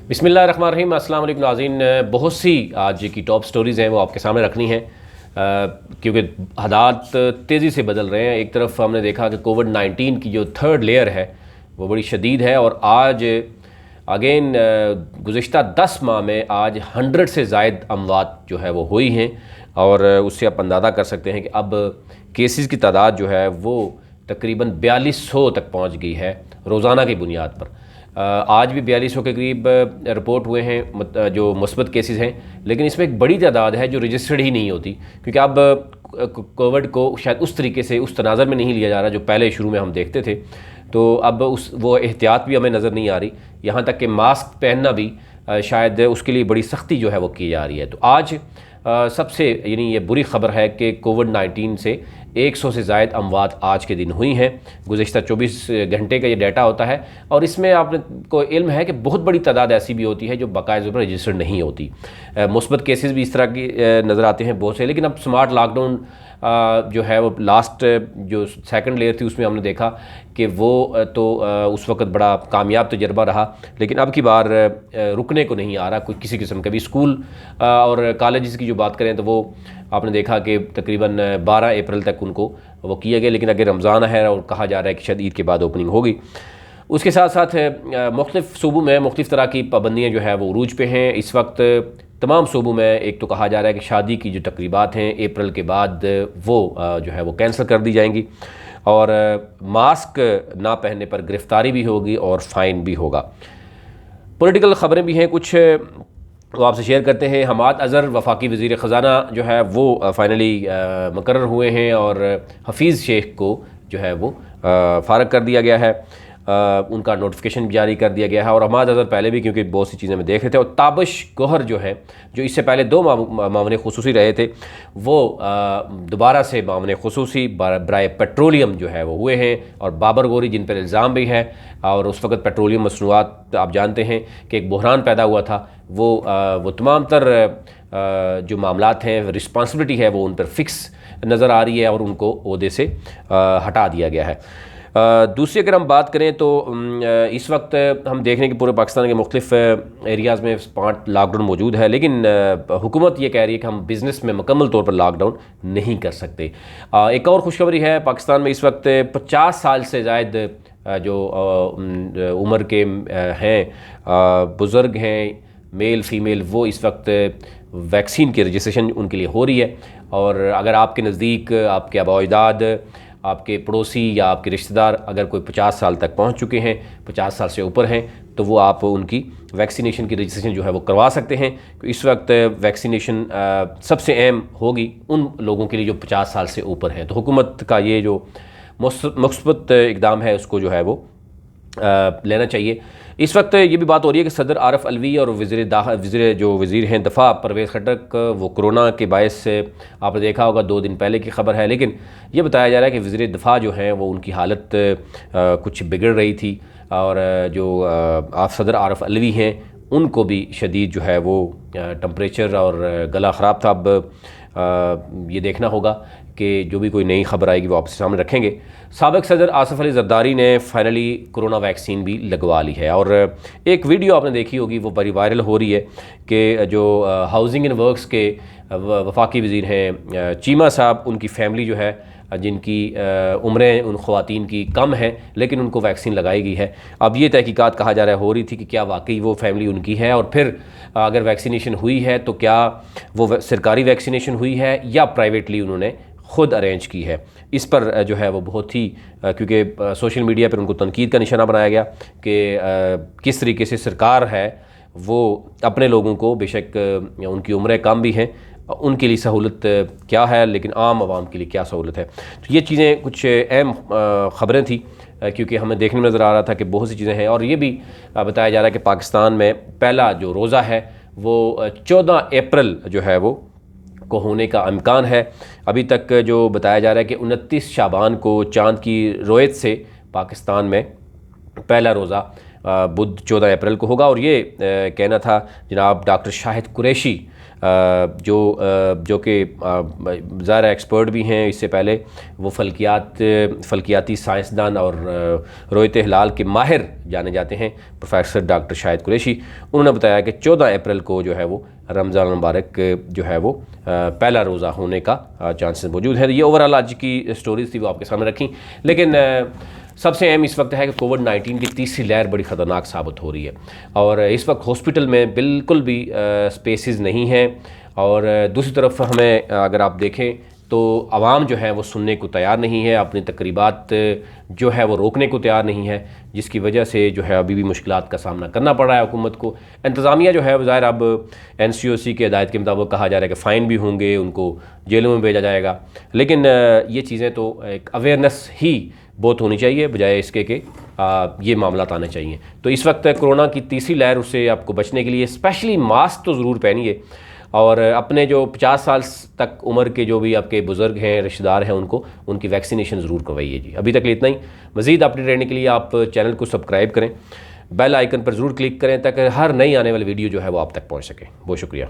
बिस्मिल्लाहिर्रहमानिर्रहीम। अस्सलाम वालेकुम नाज़रीन। बहुत सी आज की टॉप स्टोरीज़ हैं वो आपके सामने रखनी है, क्योंकि हालात तेज़ी से बदल रहे हैं। एक तरफ हमने देखा कि कोविड-19 की जो थर्ड लेयर है वो बड़ी शदीद है, और आज अगेन गुज़िश्ता 10 माह में आज 100 से ज़ायद अमवात जो है वो हुई हैं, और उससे आप अंदाज़ा कर सकते हैं कि अब केसेस की तादाद जो है वो तकरीबन 4200 तक पहुंच गई है रोज़ाना की बुनियाद पर। आज भी 4200 के करीब रिपोर्ट हुए हैं जो मुस्बत केसेस हैं, लेकिन इसमें एक बड़ी तादाद है जो रजिस्टर्ड ही नहीं होती, क्योंकि अब कोविड को शायद उस तरीके से उस तनाज़र में नहीं लिया जा रहा जो पहले शुरू में हम देखते थे। तो अब वो एहतियात भी हमें नज़र नहीं आ रही, यहाँ तक कि मास्क पहनना भी शायद उसके लिए बड़ी सख्ती जो है वो की जा रही है। तो आज सबसे यानी ये बुरी ख़बर है कि कोविड-19 से 100 से ज़ायद अमवात आज के दिन हुई हैं। गुज़िश्ता 24 घंटे का ये डाटा होता है, और इसमें आपने को इल्म है कि बहुत बड़ी तादाद ऐसी भी होती है जो बाकायदा पर रजिस्टर्ड नहीं होती। मुस्बत केसेस भी इस तरह की नज़र आते हैं बहुत से। लेकिन अब स्मार्ट लॉकडाउन जो है वो लास्ट जो सेकंड लेयर थी उसमें हमने देखा कि वो तो उस वक्त बड़ा कामयाब तजर्बा रहा, लेकिन अब की बार रुकने को नहीं आ रहा कोई किसी किस्म का भी। स्कूल और कॉलेजेस की जो बात करें तो वो आपने देखा कि तकरीबन 12 अप्रैल तक उनको वो किया गया, लेकिन अगर रमज़ान है और कहा जा रहा है कि शायद ईद के बाद ओपनिंग होगी। उसके साथ साथ मुख्तलिफ़ सूबों में मुख्तलिफ़ तरह की पाबंदियाँ जो है वो उरूज पे हैं इस वक्त तमाम सूबों में। एक तो कहा जा रहा है कि शादी की जो तकरीबात हैं अप्रैल के बाद वो जो है वो कैंसिल कर दी जाएंगी, और मास्क ना पहनने पर गिरफ़्तारी भी होगी और फ़ाइन भी होगा। पॉलिटिकल ख़बरें भी हैं कुछ, वो आपसे शेयर करते हैं। हम्माद अज़हर वफाकी वज़ीर ख़ज़ाना जो है वो फ़ाइनली मुकर्रर हुए हैं, और हफीज़ शेख को जो है वो फ़ारग कर दिया गया है, उनका नोटिफिकेशन जारी कर दिया गया है। और हम्माद अज़हर पहले भी क्योंकि बहुत सी चीज़ें में देख रहे थे, और ताबिश गोहर जो है जो इससे पहले 2 मामले खुसूसी रहे थे वो दोबारा से मामले खुसूसी बराए पेट्रोलियम जो है वो हुए हैं, और बाबर गोरी जिन पर इल्ज़ाम भी है। और उस वक़्त पेट्रोलियम मसनूआत आप जानते हैं कि एक बहरान पैदा हुआ था, वो तमाम तर जो मामलात हैं रिस्पॉन्सिबिलिटी है वो उन पर फ़िक्स नज़र आ रही है, और उनको ओहदे से हटा दिया गया है। दूसरी अगर हम बात करें तो इस वक्त हम देख रहे हैं कि पूरे पाकिस्तान के मुख्तलिफ एरियाज़ में स्मार्ट लॉकडाउन मौजूद है, लेकिन हुकूमत ये कह रही है कि हम बिज़नेस में मुकम्मल तौर पर लॉकडाउन नहीं कर सकते। एक और खुशखबरी है, पाकिस्तान में इस वक्त 50 साल से ज़ायद जो उम्र के हैं बुज़ुर्ग हैं मेल फ़ीमेल, वो इस वक्त वैक्सीन की रजिस्ट्रेशन उनके लिए हो रही है। और अगर आपके नज़दीक आपके आबा अजदाद, आपके पड़ोसी या आपके रिश्तेदार अगर कोई 50 साल तक पहुंच चुके हैं, 50 साल से ऊपर हैं, तो वो आप उनकी वैक्सीनेशन की रजिस्ट्रेशन जो है वो करवा सकते हैं। तो इस वक्त वैक्सीनेशन सबसे अहम होगी उन लोगों के लिए जो 50 साल से ऊपर हैं। तो हुकूमत का ये जो मुस्बत इक़दाम है उसको जो है वो लेना चाहिए। इस वक्त ये भी बात हो रही है कि सदर आरिफ अलवी और वज़ीर हैं दफ़ा परवेज़ खटक वो कोरोना के बायस से आपने देखा होगा 2 दिन पहले की ख़बर है, लेकिन ये बताया जा रहा है कि वज़ीर दफ़ा जो हैं वो उनकी हालत कुछ बिगड़ रही थी, और जो सदर आरिफ अलवी हैं उनको भी शदीद जो है वो टेम्परेचर और गला ख़राब था। अब ये देखना होगा कि जो भी कोई नई खबर आएगी वो आपसे सामने रखेंगे। साबिक़ सदर आसिफ अली ज़रदारी ने फाइनली कोरोना वैक्सीन भी लगवा ली है, और एक वीडियो आपने देखी होगी वो बड़ी वायरल हो रही है कि जो हाउसिंग एंड वर्क्स के वफाकी वज़ीर हैं चीमा साहब, उनकी फ़ैमिली जो है जिनकी उम्रें उन ख़वातीन की कम है लेकिन उनको वैक्सीन लगाई गई है। अब ये तहकीकात कहा जा रहा है हो रही थी कि क्या वाकई वो फैमिली उनकी है, और फिर अगर वैक्सीनेशन हुई है तो क्या वो सरकारी वैक्सीनेशन हुई है या प्राइवेटली उन्होंने ख़ुद अरेंज की है। इस पर जो है वो बहुत ही क्योंकि सोशल मीडिया पर उनको तनकीद का निशाना बनाया गया कि किस तरीके से सरकार है वो अपने लोगों को, बेशक उनकी उम्रें कम भी हैं, उनके लिए सहूलत क्या है, लेकिन आम आवाम के लिए क्या सहूलत है। तो ये चीज़ें कुछ अहम ख़बरें थी, क्योंकि हमें देखने में नज़र आ रहा था कि बहुत सी चीज़ें हैं। और ये भी बताया जा रहा है कि पाकिस्तान में पहला जो रोज़ा है वो 14 अप्रैल जो है वो को होने का इम्कान है। अभी तक जो बताया जा रहा है कि 29 शाबान को चाँद की रोयत से पाकिस्तान में पहला रोज़ा बुध 14 अप्रैल को होगा। और ये कहना था जनाब डॉक्टर शाहिद कुरैशी जो कि ज़ाहिर एक्सपर्ट भी हैं, इससे पहले वो फ़ल्कियाती साइंसदान और रोयत हिलाल के माहिर जाने जाते हैं, प्रोफेसर डॉक्टर शाहिद कुरैशी। उन्होंने बताया कि 14 अप्रैल को जो है वो रमज़ान मुबारक जो है वो पहला रोज़ा होने का चांसेस मौजूद है। ये ओवरऑल आज की स्टोरीज थी, वो आपके सामने रखी। लेकिन सबसे अहम इस वक्त है कि कोविड-19 की तीसरी लहर बड़ी ख़तरनाक साबित हो रही है और इस वक्त हॉस्पिटल में बिल्कुल भी स्पेसेस नहीं हैं। और दूसरी तरफ हमें अगर आप देखें तो आवाम जो है वो सुनने को तैयार नहीं है, अपनी तकरीबात जो है वो रोकने को तैयार नहीं है, जिसकी वजह से जो है अभी भी मुश्किलात का सामना करना पड़ रहा है हुकूमत को। इंतज़ामिया जो है ज़ाहिर अब NCOC के हिदायत के मुताबिक कहा जा रहा है कि फ़ाइन भी होंगे, उनको जेलों में भेजा जाएगा। लेकिन ये चीज़ें तो एक अवेयरनेस ही बहुत होनी चाहिए बजाय इसके कि ये मामलात आने चाहिए। तो इस वक्त कोरोना की तीसरी लहर, उससे आपको बचने के लिए स्पेशली मास्क तो ज़रूर पहनिए और अपने जो 50 साल तक उम्र के जो भी आपके बुज़ुर्ग हैं, रिश्तेदार हैं, उनकी वैक्सीनेशन ज़रूर करवाइए जी। अभी तक इतना ही। मज़ीद अपडेट रहने के लिए आप चैनल को सब्सक्राइब करें, बेल आइकन पर ज़रूर क्लिक करें ताकि हर नई आने वाली वीडियो जो है वो आप तक पहुँच सके। बहुत शुक्रिया।